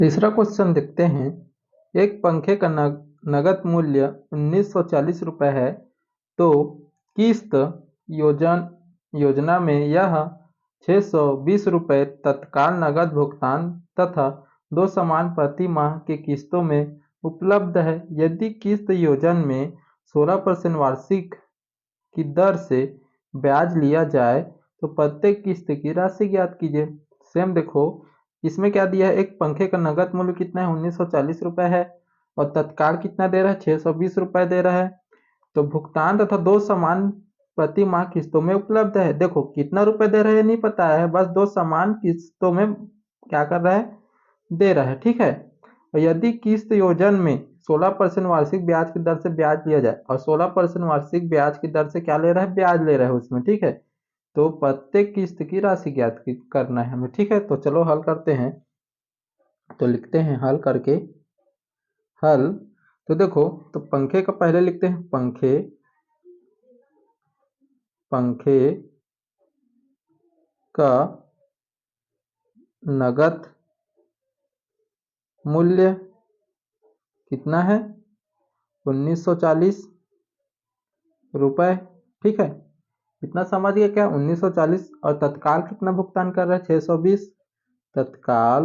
तीसरा क्वेश्चन देखते हैं। एक पंखे का नगद मूल्य 1940 रुपये है, तो किस्त योजना में यह 620 रुपये तत्काल नगद भुगतान तथा 2 समान प्रति माह की किस्तों में उपलब्ध है। यदि किस्त योजना में 16% वार्षिक की दर से ब्याज लिया जाए तो प्रत्येक किस्त की राशि ज्ञात कीजिए। सेम देखो, इसमें क्या दिया है, एक पंखे का नगद मूल्य कितना है, 1940 रुपये है, और तत्काल कितना दे रहा है, 620 रुपये दे रहा है। तो भुगतान तथा 2 समान प्रति माह किस्तों में उपलब्ध है। देखो कितना रुपए दे रहे हैं नहीं पता है, बस 2 समान किस्तों में क्या कर रहा है, दे रहा है। ठीक है। और यदि किस्त योजना में 16% वार्षिक ब्याज की दर से ब्याज लिया जाए, और 16% वार्षिक ब्याज की दर से क्या ले रहा है, ब्याज ले रहा है उसमें। ठीक है। तो प्रत्येक किस्त की राशि ज्ञात करना है हमें। ठीक है, तो चलो हल करते हैं। तो लिखते हैं हल करके। हल तो देखो, तो पंखे का पहले लिखते हैं, पंखे पंखे का नगद मूल्य कितना है, 1940 रुपये। ठीक है, इतना समझ गए क्या, 1940। और तत्काल कितना भुगतान कर रहा है, 620। तत्काल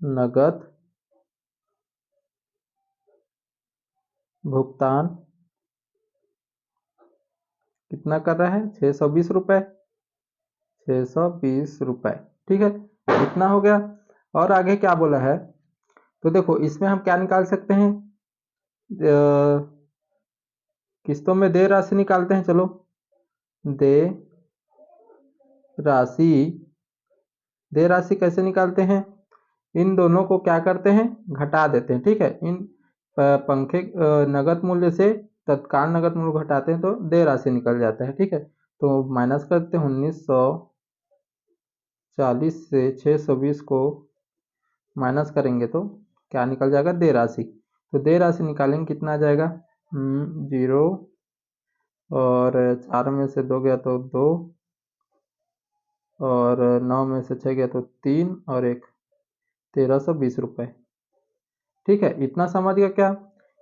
नगद भुगतान कितना कर रहा है, 620 रुपये। 620 रुपये। ठीक है, इतना हो गया। और आगे क्या बोला है, तो देखो इसमें हम क्या निकाल सकते हैं, किस्तों में देय राशि निकालते हैं। चलो, देय राशि कैसे निकालते हैं, इन दोनों को क्या करते हैं, घटा देते हैं। ठीक है, इन पंखे नगद मूल्य से तत्काल नगद मूल्य घटाते हैं तो देय राशि निकल जाता है। ठीक है, तो माइनस करते हैं, 1940 से 620 को माइनस करेंगे तो क्या निकल जाएगा, देय राशि। तो देय राशि निकालेंगे, कितना आ जाएगा, 0, और 4 में से 2 गया तो 2, और 9 में से 6 गया तो 3, और 1, 1320 रुपये। ठीक है, इतना समझ गया क्या,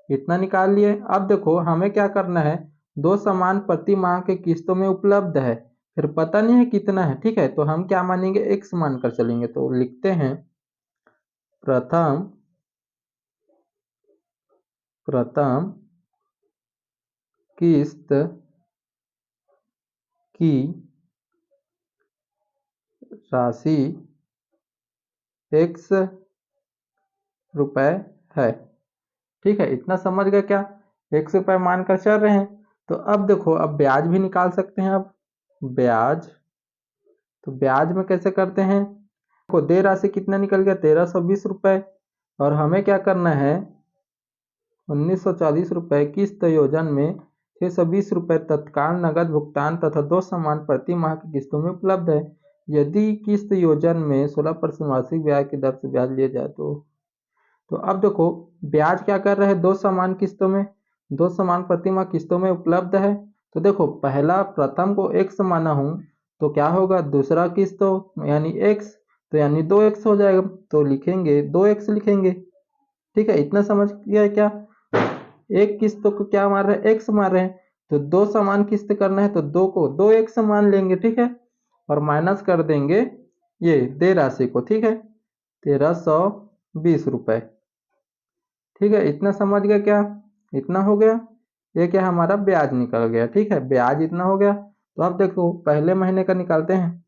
इतना निकाल लिए। अब देखो हमें क्या करना है, 2 समान प्रति माह के किस्तों में उपलब्ध है, फिर पता नहीं है कितना है। ठीक है, तो हम क्या मानेंगे, x मानकर चलेंगे। तो लिखते हैं, प्रथम किस्त की राशि x रुपए है। ठीक है, इतना समझ गए क्या, x रुपए मानकर चल रहे हैं। तो अब देखो, अब ब्याज भी निकाल सकते हैं। अब ब्याज, तो ब्याज में कैसे करते हैं, देखो देय राशि कितना निकल गया, 1320 रुपये, और हमें क्या करना है, 1940 रुपये किस्त योजना में 620 रुपये तत्काल नगद भुगतान तथा 2 समान प्रति माह की किस्तों में उपलब्ध है। यदि किस्त योजना में 16% वार्षिक ब्याज की दर से ब्याज लिया जाए तो अब देखो ब्याज क्या कर रहे हैं, 2 समान किस्तों में, 2 समान प्रति माह किस्तों में उपलब्ध है। तो देखो पहला प्रथम को x माना हूं, तो क्या होगा, दूसरा किस्त यानी x, तो यानी 2x हो जाएगा, तो लिखेंगे 2x लिखेंगे। ठीक है, इतना समझ गया क्या, एक किस्त को क्या मार रहे हैं, x मार रहे हैं, तो 2 समान किस्त करना है तो 2 को 2x मान लेंगे। ठीक है, और माइनस कर देंगे ये देय राशि को। ठीक है, 1320 रुपये। ठीक है, इतना समझ गया क्या, इतना हो गया। ये क्या, हमारा ब्याज निकल गया। ठीक है, ब्याज इतना हो गया। तो अब देखो पहले महीने का निकालते हैं,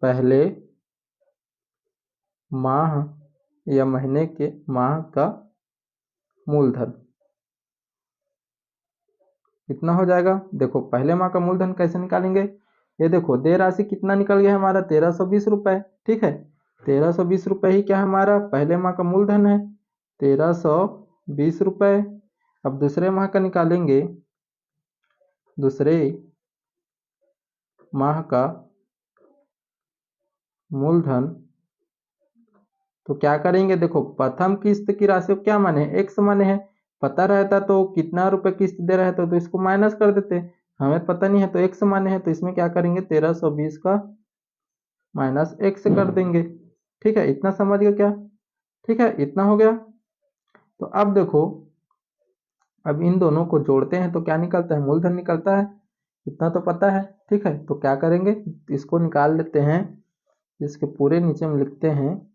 पहले माह या महीने के माह का मूलधन कितना हो जाएगा। देखो पहले माह का मूलधन कैसे निकालेंगे, ये देखो देय राशि कितना निकल गया हमारा, 1320 रुपये। ठीक है, 1320 रुपये ही क्या हमारा पहले माह का मूलधन है, 1320 रुपये। अब दूसरे माह का निकालेंगे, दूसरे माह का मूलधन, तो क्या करेंगे, देखो प्रथम किस्त की राशि को क्या माने, x माने हैं। पता रहता तो कितना रुपए किस्त दे रहा है तो इसको माइनस कर देते, हमें पता नहीं है तो x माने हैं, तो इसमें क्या करेंगे, 1320 का माइनस एक से कर देंगे। ठीक है, इतना समझ गए क्या? ठीक है, इतना हो गया। तो अब देखो, अब इन दोनों को जोड़ते हैं तो क्या निकलता है? मूलधन निकलता है। इतना तो पता है। ठीक है, तो क्या करेंगे, इसको निकाल लेते हैं। इसके पूरे नीचे में लिखते हैं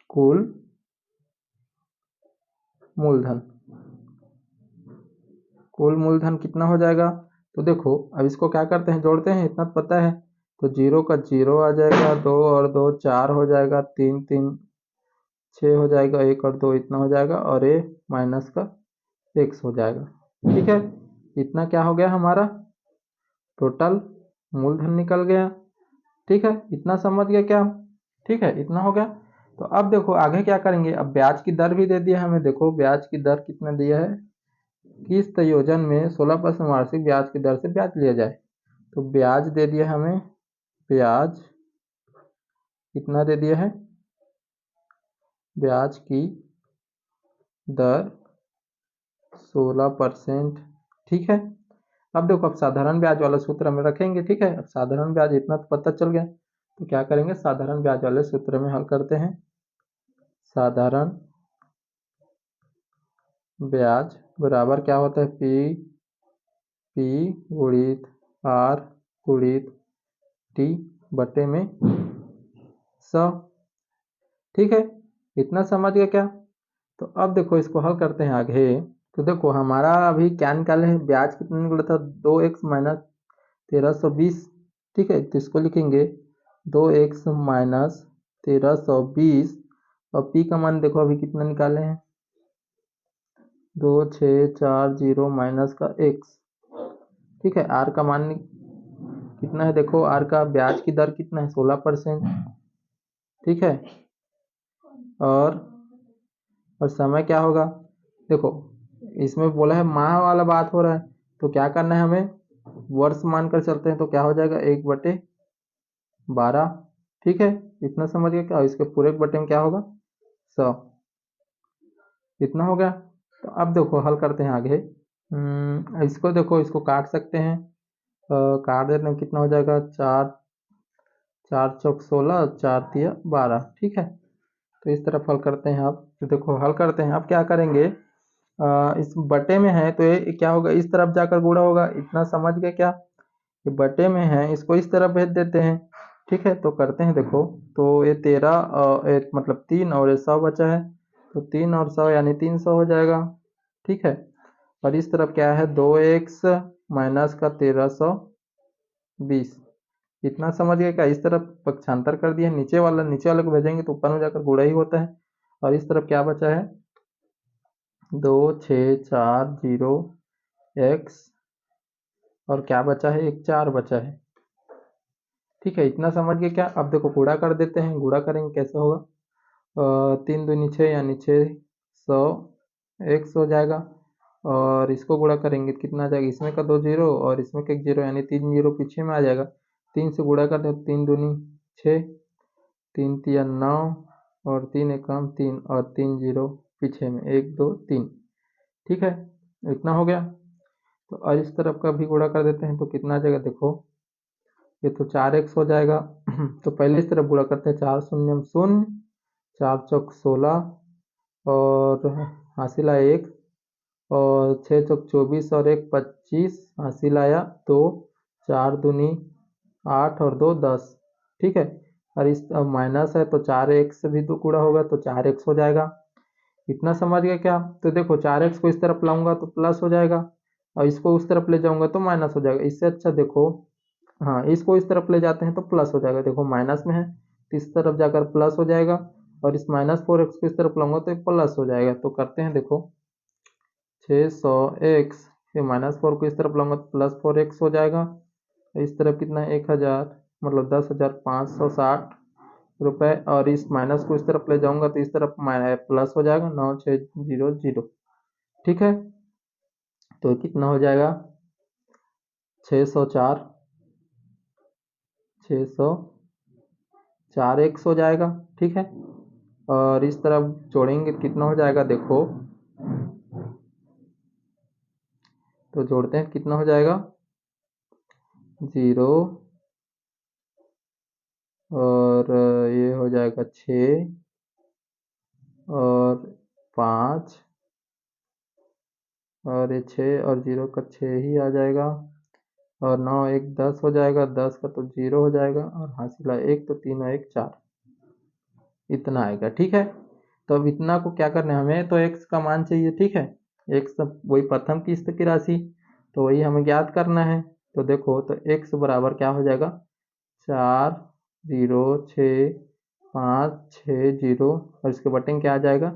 कुल मूलधन। कुल मूलधन कितना हो जाएगा? तो देखो, अब इसको क्या करते हैं, जोड़ते हैं, इतना तो पता है। तो जीरो का जीरो आ जाएगा, दो और दो चार हो जाएगा, तीन तीन छः हो जाएगा, एक और दो इतना हो जाएगा, और ये माइनस का एक्स हो जाएगा। ठीक है, इतना क्या हो गया हमारा? टोटल मूलधन निकल गया। ठीक है, इतना समझ गए क्या? ठीक है, इतना हो गया। तो अब देखो आगे क्या करेंगे, अब ब्याज की दर भी दे दिया हमें। देखो ब्याज की दर कितना दिया है, किस्त योजन में 16% वार्षिक ब्याज की दर से ब्याज लिया जाए। तो ब्याज दे दिया हमें, ब्याज कितना दे दिया है, ब्याज की दर 16%। ठीक है, अब देखो, अब साधारण ब्याज वाला सूत्र में रखेंगे। ठीक है, अब साधारण ब्याज इतना तो पता चल गया। तो क्या करेंगे, साधारण ब्याज वाले सूत्र में हल करते हैं। साधारण ब्याज बराबर क्या होता है, पी गुणित आर गुणित टी बटे में 100। ठीक है, इतना समझ गए क्या? तो अब देखो, इसको हल करते हैं आगे। तो देखो हमारा अभी क्या निकाले हैं, ब्याज कितना निकला था, 2x माइनस 1320। ठीक है, तो इसको लिखेंगे 2x माइनस 1320, और p का मान देखो अभी कितना निकाले हैं, 2640 माइनस का x। ठीक है, r का मान कितना है, देखो r का ब्याज की दर कितना है, 16%। ठीक है, और और समय क्या होगा, देखो इसमें बोला है माह वाला बात हो रहा है, तो क्या करना है हमें, वर्ष मानकर चलते हैं। तो क्या हो जाएगा, 1/12। ठीक है, इतना समझ गए क्या? इसके पूरे बटे में क्या होगा, 100। इतना हो गया। तो अब देखो हल करते हैं आगे। इसको देखो, इसको काट सकते हैं। काट देने में कितना हो जाएगा, चार, चार चौक 16, चार तिया 12। ठीक है, तो इस तरफ हल करते हैं। अब तो देखो हल करते हैं, अब क्या करेंगे, इस बटे में है तो ये क्या होगा, इस तरफ जाकर गुणा होगा। इतना समझ गए क्या? ये बटे में है, इसको इस तरफ भेज देते हैं। ठीक है, तो करते हैं देखो। तो ये 13 मतलब 3 और ये 100 बचा है, तो 3 और 100 यानी 300 हो जाएगा। ठीक है, और इस तरफ क्या है, 2x माइनस का 1320। इतना समझ गए क्या? इस तरफ पक्षांतर कर दिया, नीचे वाले को भेजेंगे तो ऊपर में जाकर गुणा ही होता है। और इस तरफ क्या बचा है, 2640x, और क्या बचा है, एक 4 बचा है। ठीक है, इतना समझ गए क्या? अब देखो गुणा कर देते हैं, गुणा करेंगे कैसे होगा, 3 दूनी 6 यानी 600 एक्स हो जाएगा। और इसको गुणा करेंगे तो कितना आ जाएगा, इसमें का 2 जीरो और इसमें का 1 जीरो, यानी 3 जीरो पीछे में आ जाएगा। 3 से गुणा कर दो, 3 दूनी 6, 3 तिया 9, और 3 एकम 3, और 3 जीरो पीछे में, 1 2 3। ठीक है, इतना हो गया। तो और इस तरफ का भी गुणा कर देते हैं तो कितना आ जाएगा, देखो ये तो 4x हो जाएगा। तो पहले इस तरफ गुणा करते हैं, 4 शून्य शून्य, 4 चौक 16, और हासिल आया 1, और 6 चौक 24, और 1 25, हासिल आया 2, 4 दूनी 8, और 2 10। ठीक है, और इस माइनस है तो 4x से भी तो गुणा होगा, तो 4x हो जाएगा। इतना समझ गए क्या? तो देखो 4x को इस तरफ लाऊंगा तो प्लस हो जाएगा, और इसको उस तरफ ले जाऊंगा तो माइनस हो जाएगा। इससे अच्छा देखो, हाँ इसको इस तरफ ले जाते हैं तो प्लस हो जाएगा। देखो माइनस में है तो इस तरफ जाकर प्लस हो जाएगा, और इस -4x को इस तरफ लाऊंगा तो प्लस हो जाएगा। तो करते हैं देखो, 600x, फिर -4 को इस तरफ लाऊंगा तो +4x हो जाएगा। इस तरफ कितना है, 1000, मतलब 10,560 रुपये, और इस माइनस को इस तरफ ले जाऊंगा तो इस तरफ प्लस हो जाएगा, 9600। ठीक है, तो कितना हो जाएगा, 604, 604x हो जाएगा। ठीक है, और इस तरफ जोड़ेंगे तो कितना हो जाएगा, देखो तो जोड़ते हैं कितना हो जाएगा, 0 और ये हो जाएगा 6 और 5 और ये 6 और 0 का 6 ही आ जाएगा और 9 1 10 हो जाएगा, 10 का तो 0 हो जाएगा और हासिला 1 तो 3 और 1 4, इतना आएगा। ठीक है, तो अब इतना को क्या करना है, हमें तो x का मान चाहिए। ठीक है, x वही प्रथम किस्त की राशि, तो वही हमें ज्ञात करना है। तो देखो, तो x बराबर क्या हो जाएगा, 4 0 6 5 6 0 और इसके बटेंगे क्या आ जाएगा,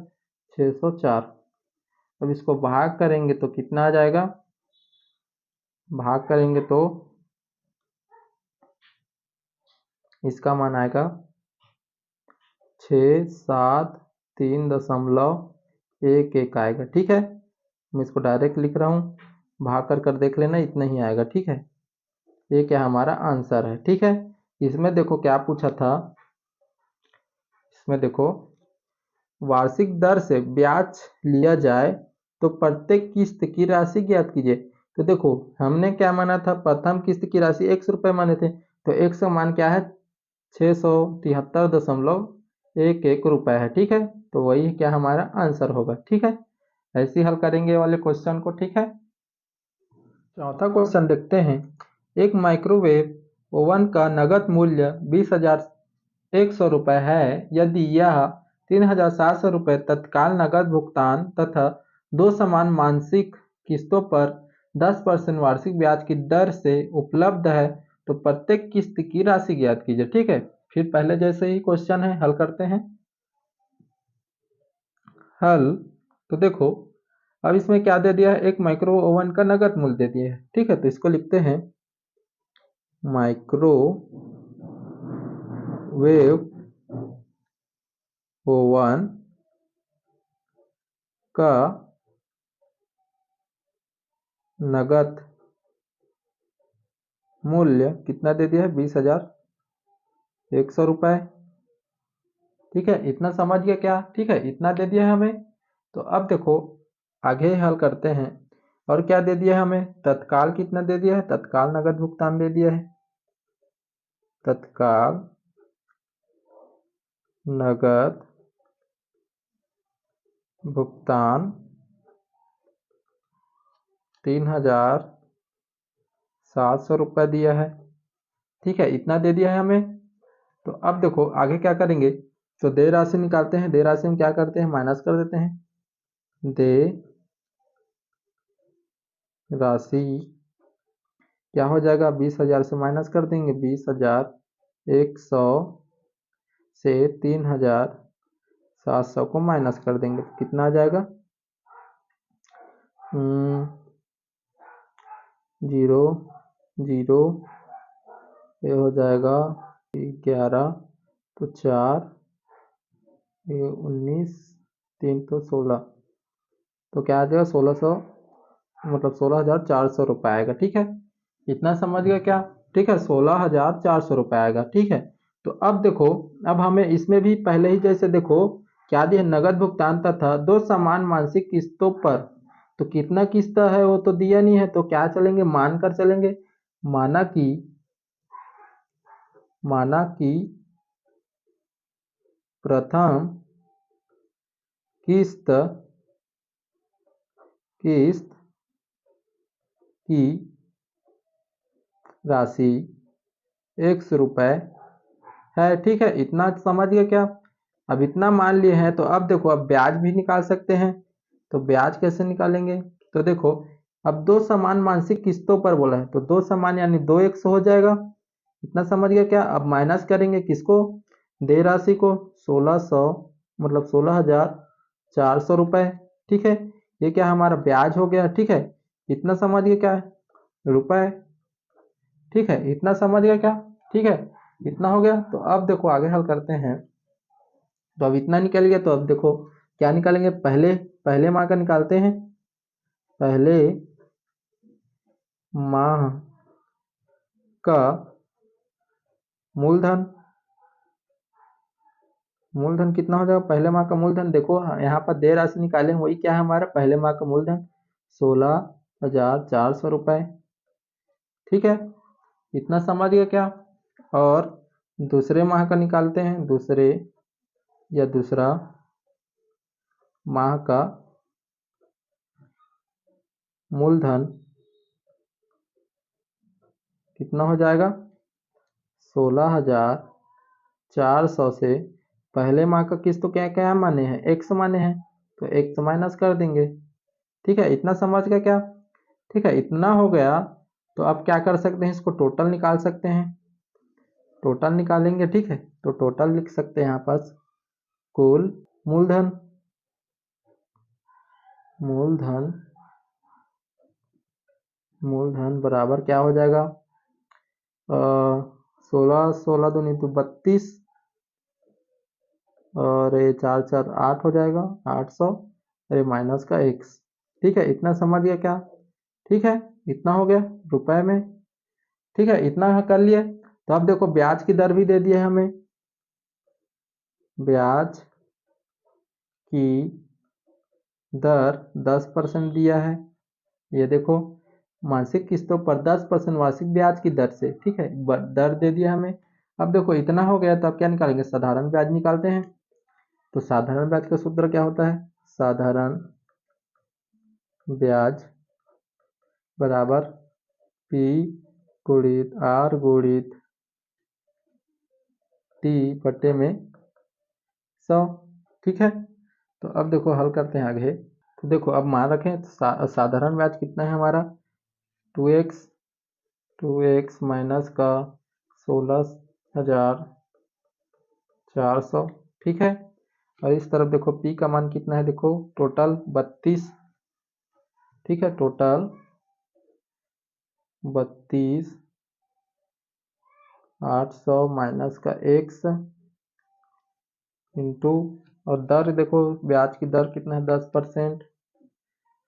604। अब इसको भाग करेंगे तो कितना आ जाएगा, भाग करेंगे तो इसका मान आएगा 673.11 आएगा। ठीक है, मैं इसको डायरेक्ट लिख रहा हूँ, भाग कर देख लेना, इतना ही आएगा। ठीक है, ये क्या हमारा आंसर है। ठीक है, इसमें देखो क्या पूछा था, इसमें देखो वार्षिक दर से ब्याज लिया जाए तो प्रत्येक किस्त की राशि ज्ञात कीजिए। तो देखो हमने क्या माना था, प्रथम किस्त की राशि 100 रुपये माने थे, तो 100 का मान क्या है, 673.11 है। ठीक है, तो वही क्या हमारा आंसर होगा। ठीक है, ऐसे ही हल करेंगे ये वाले क्वेश्चन को। ठीक है, चौथा क्वेश्चन देखते हैं। एक माइक्रोवेव ओवन का नगद मूल्य 20,100 रुपये है। यदि यह 3,700 रुपये तत्काल नगद भुगतान तथा दो समान मासिक किस्तों पर 10% वार्षिक ब्याज की दर से उपलब्ध है तो प्रत्येक किस्त की राशि ज्ञात कीजिए। ठीक है, फिर पहले जैसे ही क्वेश्चन है, हल करते हैं। हल, तो देखो अब इसमें क्या दे दिया है, एक माइक्रो ओवन का नगद मूल्य दे दिया है। ठीक है, तो इसको लिखते हैं माइक्रोवेव ओवन का नगद मूल्य कितना दे दिया है, 20,100 रुपये। ठीक है, इतना समझ गया क्या। ठीक है, इतना दे दिया है हमें। तो अब देखो आगे हल करते हैं। और क्या दे दिया है हमें, तत्काल कितना दे दिया है, तत्काल नगद भुगतान दे दिया है। तत्काल नगद भुगतान 3,700 रुपये दिया है। ठीक है, इतना दे दिया है हमें। तो अब देखो आगे क्या करेंगे, तो देय राशि निकालते हैं। देय राशि में क्या करते हैं, माइनस कर देते हैं। देय राशि क्या हो जाएगा, 20,000 से माइनस कर देंगे, 20,100 से 3,700 को माइनस कर देंगे तो कितना आ जाएगा, 0 0 ये हो जाएगा 11 तो 4 ये 19 3 तो 16, तो क्या आ जाएगा 1,600, मतलब 16,400 रुपये आएगा। ठीक है, इतना समझ गया क्या। ठीक है, 16,400 रुपये आएगा। ठीक है, तो अब देखो, अब हमें इसमें भी पहले ही जैसे देखो क्या दिया, नगद भुगतान तथा दो समान मासिक किस्तों पर, तो कितना किस्त है वो तो दिया नहीं है, तो क्या चलेंगे, मान कर चलेंगे। माना कि प्रथम किस्त की राशि 100 रुपये है। ठीक है, इतना समझ गए क्या। अब इतना मान लिए हैं, तो अब देखो अब ब्याज भी निकाल सकते हैं। तो ब्याज कैसे निकालेंगे, तो देखो अब दो समान मासिक किस्तों पर बोला है, तो दो समान यानी 2 100 हो जाएगा। इतना समझ गया क्या। अब माइनस करेंगे किसको, देय राशि को, 1,600 मतलब 16,400 रुपये। ठीक है, ये क्या हमारा ब्याज हो गया। ठीक है, इतना समझ गया क्या, रुपए। ठीक है, इतना समझ गया क्या। ठीक है, इतना हो गया। तो अब देखो आगे हल करते हैं। तो अब इतना निकल गया, तो अब देखो क्या निकालेंगे, पहले पहले माह का निकालते हैं। पहले माह का मूलधन, मूलधन कितना हो जाएगा, पहले माह का मूलधन देखो यहाँ पर देय राशि निकाले, वही क्या है हमारा पहले माह का मूलधन 16,400 रुपये। ठीक है, इतना समझ गया क्या। और दूसरे माह का निकालते हैं। दूसरा माह का मूलधन कितना हो जाएगा? 16,400 से पहले माह का किस्त तो क्या क्या माने हैं? x माने हैं, तो x माइनस कर देंगे। ठीक है, इतना समझ गए क्या? ठीक है, इतना हो गया। तो अब क्या कर सकते हैं, इसको टोटल निकाल सकते हैं। टोटल निकालेंगे, ठीक है, तो टोटल लिख सकते हैं यहाँ पास कुल मूलधन। मूलधन मूलधन बराबर क्या हो जाएगा? 16 दूनी तो 32 और ये 4 4 8 हो जाएगा 800, अरे माइनस का x। ठीक है, इतना समझ गया क्या? ठीक है, इतना हो गया रुपए में। ठीक है, इतना कर लिए। तो अब देखो ब्याज की दर भी दे दिया है हमें। ब्याज की दर 10% दिया है। ये देखो, मासिक किस्तों पर 10% वार्षिक ब्याज की दर से। ठीक है, दर दे दिया हमें। अब देखो इतना हो गया, तो अब क्या निकालेंगे? साधारण ब्याज निकालते हैं। तो साधारण ब्याज का सूत्र क्या होता है? साधारण ब्याज बराबर P गुणित R गुणित T बटे में 100। ठीक है, तो अब देखो हल करते हैं आगे। तो देखो अब मान रखें तो साधारण ब्याज कितना है हमारा? 2x। 2x माइनस का 16,400। ठीक है, और इस तरफ देखो P का मान कितना है? देखो टोटल 32। ठीक है, टोटल 32,800 माइनस का x इंटू, और दर देखो ब्याज की दर कितना है? 10%।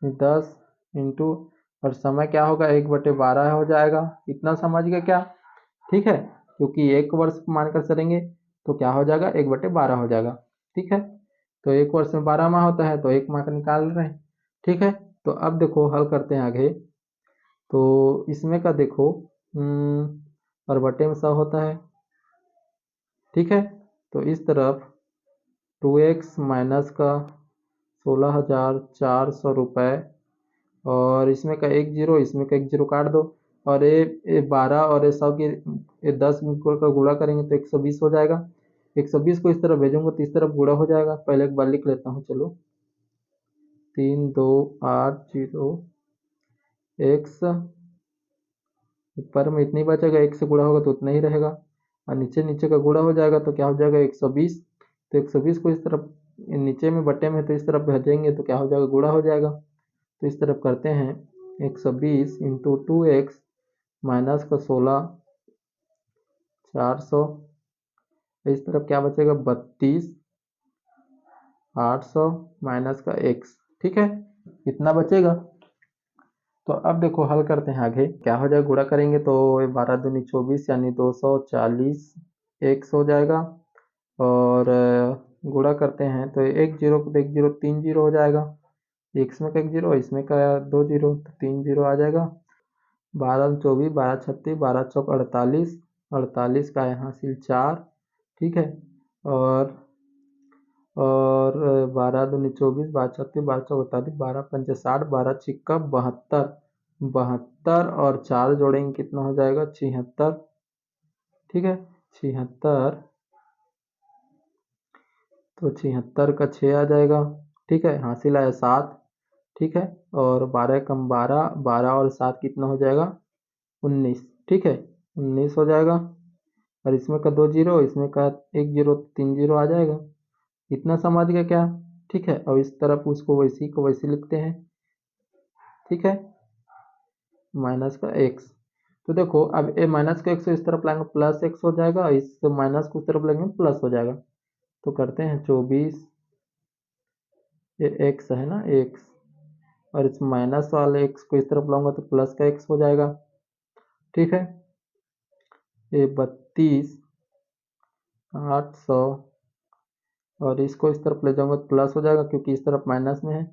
10 इंटू, और समय क्या होगा? 1/12 हो जाएगा। इतना समझ गए क्या? ठीक है, क्योंकि 1 वर्ष मानकर चलेंगे तो क्या हो जाएगा? 1/12 हो जाएगा। ठीक है, तो 1 वर्ष में 12 माह होता है, तो 1 माह का निकाल रहे हैं। ठीक है, तो अब देखो हल करते हैं आगे। तो इसमें का देखो और बटे में 100 होता है। ठीक है, तो इस तरफ 2x माइनस का 16,400 रुपये, और इसमें का 1 जीरो, इसमें का 1 जीरो काट दो, और ये 12 और ये 100 की ये 10 का गुणा करेंगे तो 120 हो जाएगा। 120 को इस तरफ भेजूंगा तो इस तरफ गुणा हो जाएगा। पहले एक बार लिख लेता हूँ, चलो। 3280 x, ऊपर में इतनी बचेगा, 1 से गुणा होगा तो उतना ही रहेगा, और नीचे नीचे का गुणा हो जाएगा तो क्या हो जाएगा? 120। तो 120 को इस तरफ नीचे में बटे में तो इस तरफ भेजेंगे तो क्या हो जाएगा? गुणा हो जाएगा। तो इस तरफ करते हैं 120 इंटू 2x माइनस का 16,400, इस तरफ क्या बचेगा? 32,800 माइनस का x। ठीक है, इतना बचेगा। तो अब देखो हल करते हैं आगे, क्या हो जाएगा? गुणा करेंगे तो 12 दूनी 24 यानी 240 x हो जाएगा, और गुणा करते हैं तो 1 जीरो को 1 जीरो 3 जीरो हो जाएगा। इसमें का 1 जीरो, इसमें का 2 जीरो, तो 3 जीरो आ जाएगा। 12 24, 12 36, 12 चौक 48, 48 का यहाँ हासिल 4। ठीक है, और 12 दूनी 24, 12 36, 12 चौक 48, 12 पंचे 60, 12 छिक्का 72। 72 और 4 जोड़ेंगे कितना हो जाएगा? 76। ठीक है, 76, तो 76 का 6 आ जाएगा। ठीक है, हासिल आया 7। ठीक है, और 12 कम 12, 12 और 7 कितना हो जाएगा? 19। ठीक है, 19 हो जाएगा, और इसमें का 2 जीरो, इसमें का 1 जीरो, 3 जीरो आ जाएगा। इतना समझ गए क्या? ठीक है, और इस तरफ उसको वैसे को वैसे लिखते हैं। ठीक है, माइनस का x। तो देखो अब ए माइनस का x इस तरफ लाएंगे प्लस x हो जाएगा, इस माइनस को उस तरफ लेंगे प्लस हो जाएगा। तो करते हैं 24, ये x है ना, x, और इस माइनस वाले x को इस तरफ लाऊंगा तो प्लस का x हो जाएगा। ठीक है, ये 32,800, और इसको इस तरफ ले जाऊंगा तो प्लस हो जाएगा क्योंकि इस तरफ माइनस में है।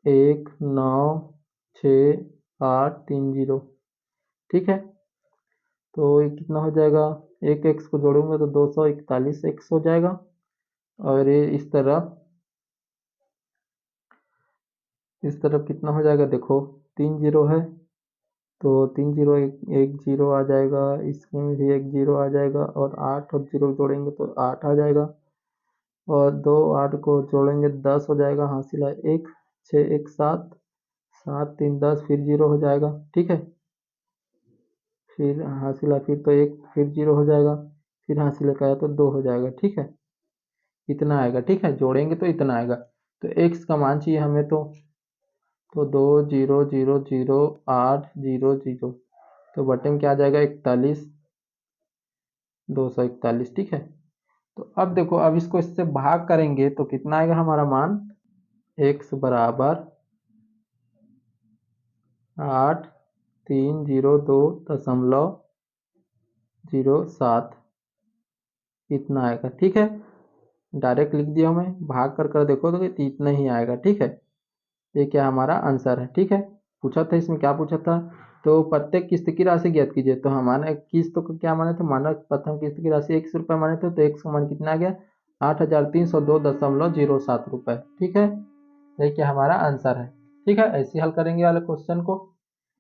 196830। ठीक है, तो ये कितना हो जाएगा? एक एक्स को जोड़ूंगा तो 241 एक्स हो जाएगा। और ये इस तरफ कितना हो जाएगा, देखो 3 जीरो है तो 3 जीरो एक जीरो आ जाएगा, इसमें भी एक जीरो आ जाएगा, और 8 और जीरो जोड़ेंगे तो 8 आ जाएगा, और 2 8 को जोड़ेंगे 10 हो जाएगा, हासिल है 1, 6 1 7, 7 3 10, फिर जीरो हो जाएगा। ठीक है, फिर हासिल है, फिर तो एक फिर जीरो हो जाएगा, फिर हासिल का है तो 2 हो जाएगा। ठीक है, इतना आएगा। ठीक है, जोड़ेंगे तो इतना आएगा। तो एक्स का मान चाहिए हमें, तो 2 zero zero zero 8 zero zero, तो बटे में क्या आ जाएगा, 41 241। ठीक है, तो अब देखो, अब इसको इससे भाग करेंगे तो कितना आएगा हमारा मान, एक्स बराबर 8302.07 इतना आएगा। ठीक है, डायरेक्ट लिख दिया हमें, भाग कर देखो तो इतना ही आएगा। ठीक है, ये क्या हमारा आंसर है। ठीक है, पूछा था इसमें, क्या पूछा था, तो प्रत्येक किस्त की राशि ज्ञात कीजिए। तो हमारे किस्त को क्या माने थे, माना प्रथम किस्त की राशि 100 रुपये माने थे, तो एक का मान कितना आ गया, 8302.07 रुपये। ठीक है, ये क्या हमारा आंसर है। ठीक है, ऐसे हल करेंगे वाले क्वेश्चन को।